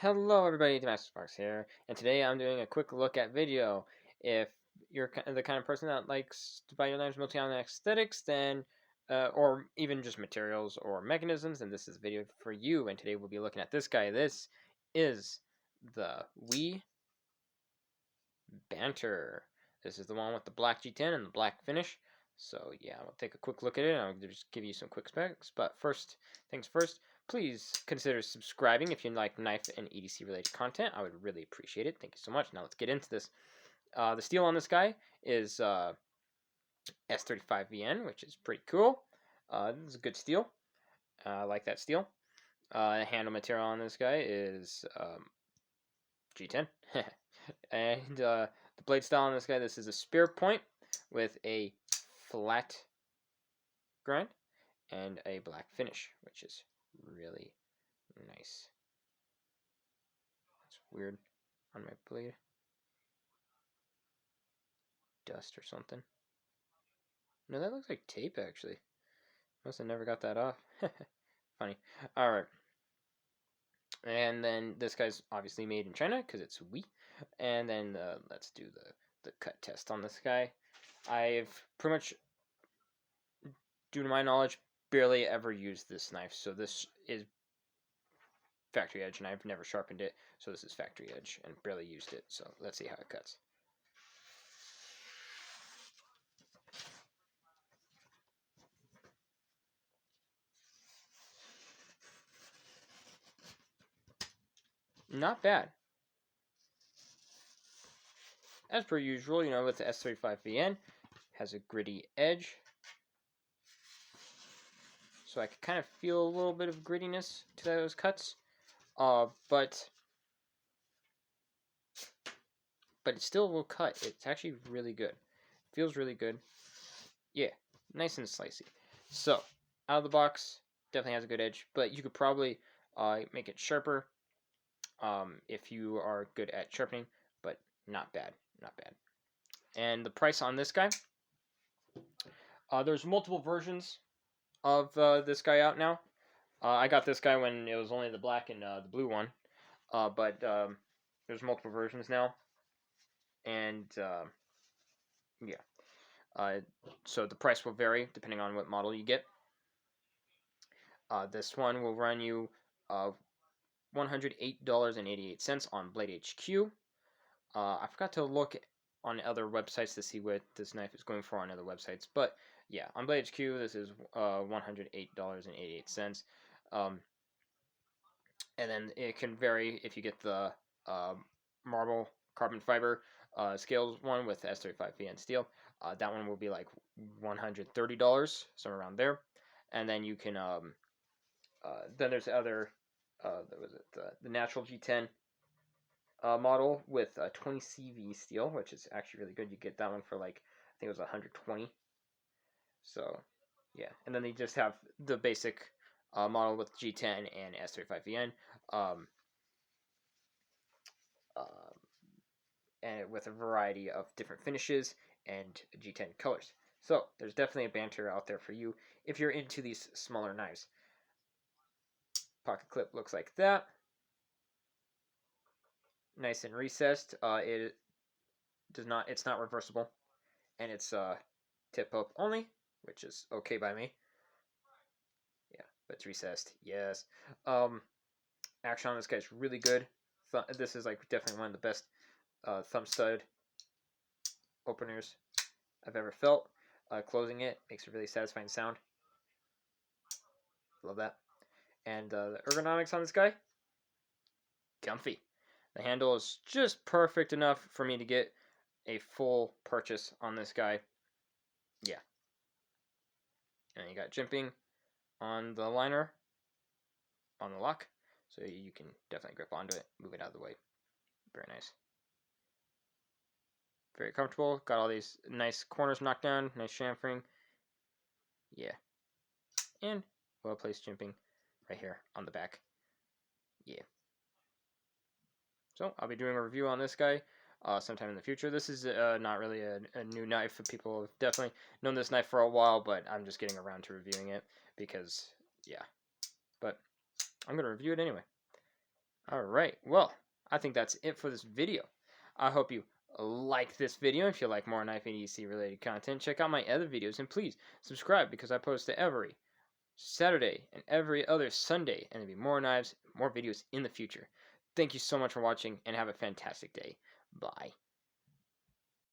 Hello everybody, Sparks here, and today I'm doing a quick look at video. If you're the kind of person that likes to buy your knives mostly on aesthetics, then, or even just materials or mechanisms, then this is a video for you. And today we'll be looking at this guy. This is the WE Banter. This is the one with the black G10 and the black finish. So yeah, we'll take a quick look at it, and I'll just give you some quick specs. But first things first, please consider subscribing if you like knife and EDC related content. I would really appreciate it. Thank you so much. Now let's get into this. The steel on this guy is S35VN, which is pretty cool. This is a good steel. I like that steel. The handle material on this guy is G10. And the blade style on this guy, this is a spear point with a flat grind and a black finish, which is really nice. It's weird on my blade. Dust or something. No, that looks like tape actually. Must have never got that off. Funny. Alright. And then this guy's obviously made in China because it's WE. And then let's do the cut test on this guy. I've pretty much, due to my knowledge, barely ever used this knife. So this is factory edge, and I've never sharpened it. So this is factory edge and barely used it. So let's see how it cuts. Not bad. As per usual, with the S35VN, has a gritty edge. So I can kind of feel a little bit of grittiness to those cuts. But it still will cut. It's actually really good. Feels really good. Yeah, nice and slicey. So, out of the box, definitely has a good edge. But you could probably make it sharper if you are good at sharpening. But not bad. Not bad. And the price on this guy, there's multiple versions of this guy out now. I got this guy when it was only the black and the blue one. But there's multiple versions now. And yeah. So the price will vary depending on what model you get. This one will run you $108.88 on Blade HQ. I forgot to look on other websites to see what this knife is going for on other websites, but yeah, on Blade HQ this is $108.88. And then it can vary if you get the marble carbon fiber scales one with S35VN steel. That one will be like $130, somewhere around there. And then you can then there's other the natural G10 model with 20 CV steel, which is actually really good. You get that one for like, I think it was 120. So yeah, and then they just have the basic model with G10 and S35VN, and with a variety of different finishes and G10 colors. So there's definitely a banter out there for you if you're into these smaller knives. Pocket clip looks like that. Nice and recessed. It's not reversible, and it's tip up only, which is okay by me. Yeah, but it's recessed. Yes. Action on this guy's really good. This is like definitely one of the best thumb stud openers I've ever felt. Closing it makes a really satisfying sound. Love that. And the ergonomics on this guy, comfy. The handle is just perfect enough for me to get a full purchase on this guy. Yeah. And you got jimping on the liner, on the lock, so you can definitely grip onto it, move it out of the way. Very nice. Very comfortable. Got all these nice corners knocked down, nice chamfering. Yeah. And well-placed jimping right here on the back. Yeah. So I'll be doing a review on this guy sometime in the future. This is not really a new knife. People have definitely known this knife for a while, but I'm just getting around to reviewing it because, yeah. But I'm going to review it anyway. Alright, well, I think that's it for this video. I hope you like this video. If you like more knife and EC related content, check out my other videos, and please subscribe because I post every Saturday and every other Sunday, and there'll be more knives, more videos in the future. Thank you so much for watching, and have a fantastic day. Bye.